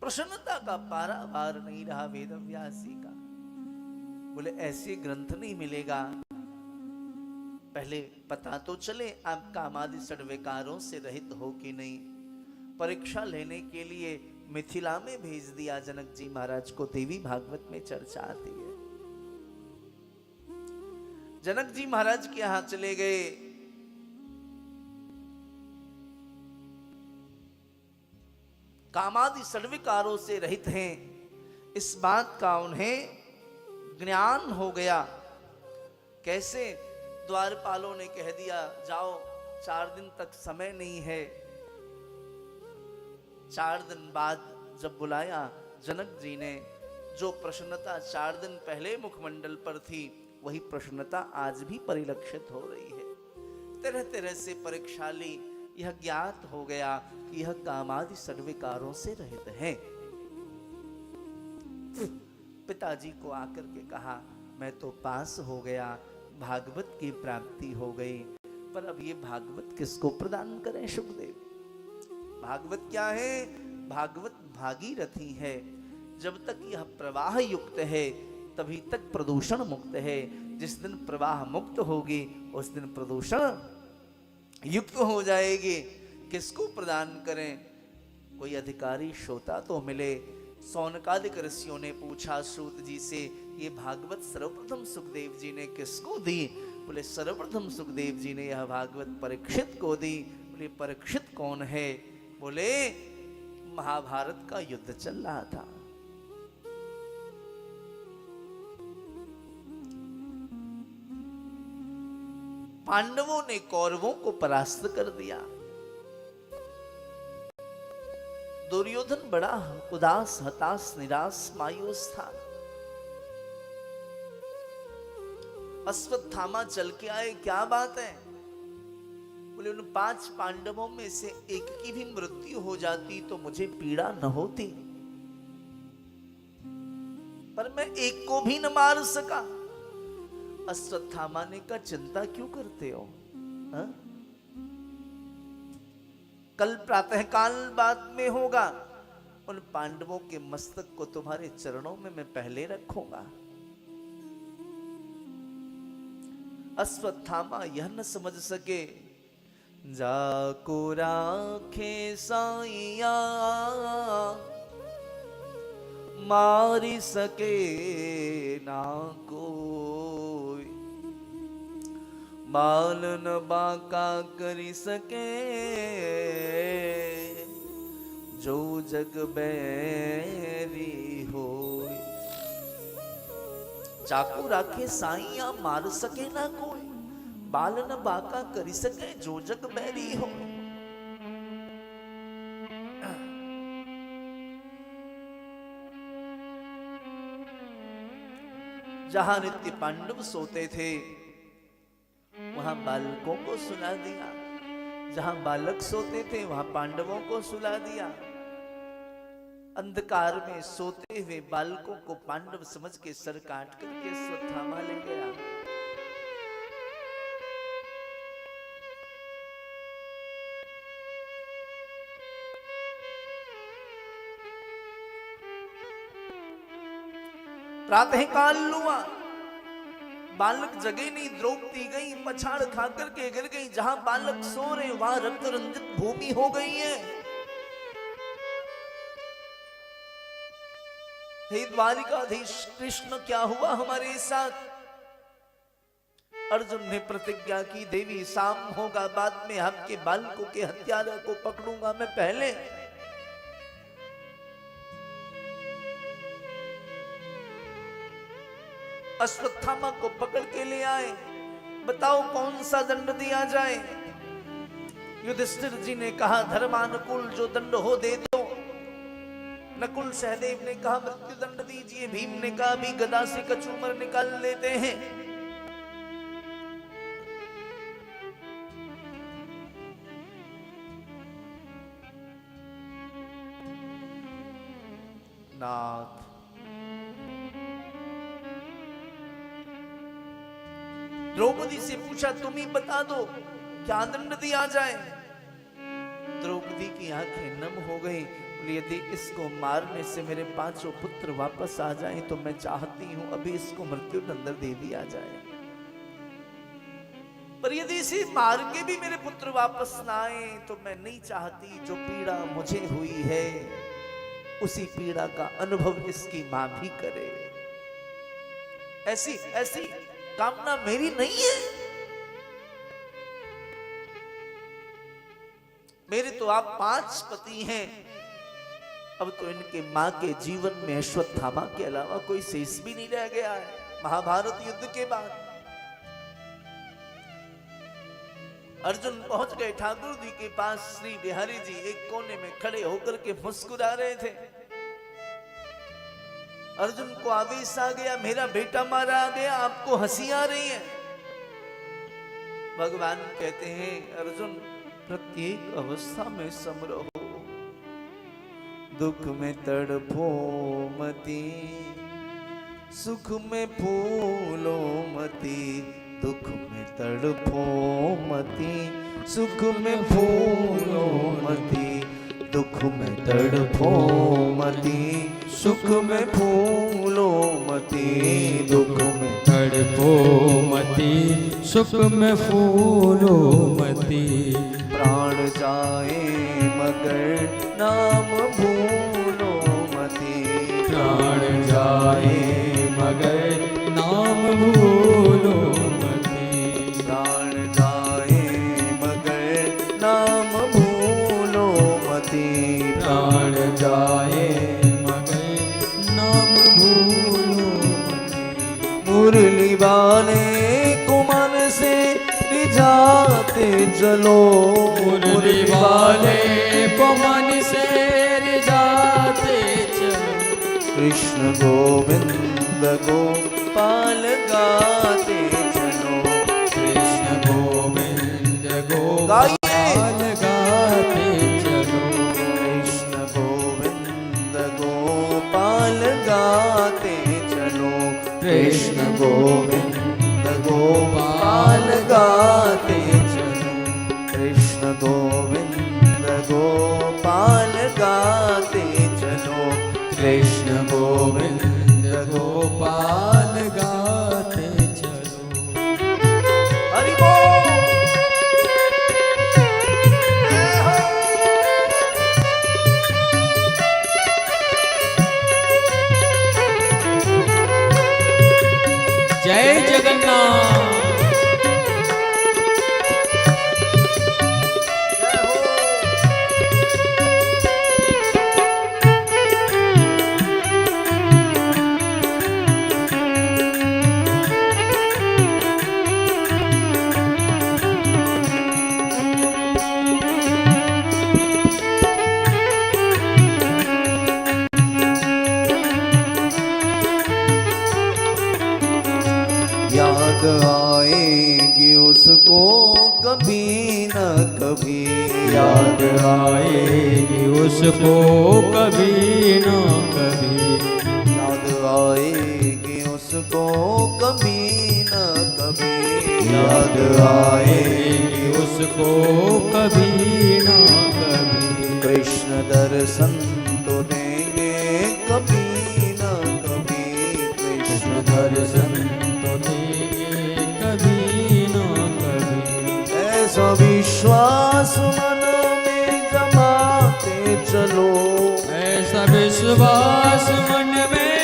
प्रसन्नता का पारावार नहीं रहा वेदव्यासी का। बोले ऐसे ग्रंथ नहीं मिलेगा, पहले पता तो चले आप कामादि षड्विकारों से रहित हो कि नहीं। परीक्षा लेने के लिए मिथिला में भेज दिया जनक जी महाराज को। देवी भागवत में चर्चा आती है। जनक जी महाराज के यहां चले गए। कामादि षड्विकारों से रहित हैं, इस बात का उन्हें ज्ञान हो गया। कैसे? द्वारपालों ने कह दिया जाओ, 4 दिन तक समय नहीं है। 4 दिन बाद जब बुलाया जनक जी ने, जो प्रसन्नता 4 दिन पहले मुखमंडल पर थी वही प्रसन्नता आज भी परिलक्षित हो रही है। तरह तरह से परीक्षा ली, यह ज्ञात हो गया कि यह कामादि षड्विकारों से रहित है। पिताजी को आकर के कहा मैं तो पास हो गया, भागवत की प्राप्ति हो गई, पर अब ये भागवत किसको प्रदान करें सुखदेव? भागवत क्या है? भागवत भागीरथी है। जब तक यह प्रवाह युक्त है तभी तक प्रदूषण मुक्त है। जिस दिन प्रवाह मुक्त होगी उस दिन प्रदूषण युक्त हो जाएगी। किसको प्रदान करें? कोई अधिकारी श्रोता तो मिले। सौनकादिक ऋषियों ने पूछा सूत जी से, ये भागवत सर्वप्रथम सुखदेव जी ने किसको दी? बोले सर्वप्रथम सुखदेव जी ने यह भागवत परीक्षित को दी। बोले परीक्षित कौन है? बोले महाभारत का युद्ध चल रहा था, पांडवों ने कौरवों को परास्त कर दिया। दुर्योधन बड़ा उदास, हताश, निराश, मायूस था। अश्वत्थामा चल के आए, क्या बात है? बोले उन 5 पांडवों में से एक की भी मृत्यु हो जाती तो मुझे पीड़ा न होती, पर मैं एक को भी न मार सका। अश्वत्थामा ने कहा चिंता क्यों करते हो? हा? कल प्रातःकाल बाद में होगा, उन पांडवों के मस्तक को तुम्हारे चरणों में मैं पहले रखूंगा। अश्वत्थामा यह न समझ सके, जाको राखे साइया मारी सके ना कोई, बालन बाका करी सके जो जग बैरी होय। चाकू राखे साइया मार सके ना कोई, बालन बाका करी सके जो जग बैरी हो। जहां नित्य पांडव सोते थे वहां बालकों को सुला दिया, जहां बालक सोते थे वहां पांडवों को सुला दिया। अंधकार में सोते हुए बालकों को पांडव समझ के सर काट करके अश्वत्थामा ले गया। प्रातःकाल हुआ, बालक जगे नहीं, द्रौपदी गई, पछाड़ खा करके गिर गई। जहां बालक सो रहे वहां रक्त रंजित भूमि हो गई है। हे द्वारिकाधीश कृष्ण, क्या हुआ हमारे साथ? अर्जुन ने प्रतिज्ञा की देवी शाम होगा, बाद में आपके बालकों के हत्यारा को पकड़ूंगा मैं पहले। अश्वत्थामा को पकड़ के ले आए। बताओ कौन सा दंड दिया जाए? युधिष्ठिर जी ने कहा धर्मानुकूल जो दंड हो दे दो। नकुल सहदेव ने कहा मृत्यु दंड दीजिए। भीम ने कहा भी गदा से कचूमर निकाल लेते हैं। नाथ द्रौपदी से पूछा तुम ही बता दो क्या दंड दिया जाए? द्रौपदी की आंखें नम हो गई। यदि इसको मारने से मेरे 5 पुत्र वापस आ जाएं तो मैं चाहती हूं अभी इसको मृत्यु दंड दे दिया जाए। पर यदि इसे मार के भी मेरे पुत्र वापस ना आए तो मैं नहीं चाहती जो पीड़ा मुझे हुई है उसी पीड़ा का अनुभव इसकी मां भी करे। ऐसी ऐसी कामना मेरी नहीं है। मेरे तो आप 5 पति हैं, अब तो इनके मां के जीवन में अश्वत्थामा के अलावा कोई शेष भी नहीं रह गया है। महाभारत युद्ध के बाद अर्जुन पहुंच गए ठाकुर जी के पास। श्री बिहारी जी एक कोने में खड़े होकर के मुस्कुरा रहे थे। अर्जुन को आवेश आ गया, मेरा बेटा मारा गया, आपको हंसी आ रही है। भगवान कहते हैं अर्जुन प्रत्येक अवस्था में सम रहो, दुख में तड़पो मती, सुख में फूलो मती, दुख में तड़पो मती, सुख में फूलो मती, दुख में तड़पो मती, सुख में फूलो मती, दुख में तड़पो मती, सुख में फूलो मती। प्राण जाए मगर नाम भूलो मती, प्राण जाए मगर नाम भूलो मती। प्राण जाए मगर नाम भूलो मती, प्राण जाए मगर नाम भूलो मती। मुरली वाले को मन से रिझाते चलो, मुरली वाले को मन से रिझाते चलो। कृष्ण गोविंद गोपाल गाते चलो, कृष्ण गोविंद गोपाल गाते चलो। कृष्ण गोविंद गोपाल गाते चलो, कृष्ण गोविंद गोपाल गाते चलो, कृष्ण गोविंद गोपाल गाते चलो, कृष्ण गोविंद गोपाल गाते चलो। हरि बोल। जय जगन्नाथ। याद आएगी उसको कभी न कभी, याद आएगी उसको कभी न कभी। याद आएगी उसको कभी न कभी, याद आएगी उसको कभी न कभी। कृष्ण दर्शन तो देंगे कभी न कभी, कृष्ण दर्शन तो देंगे कभी न कभी। ऐसा विश्वास मन में जमाते चलो, ऐसा विश्वास मन में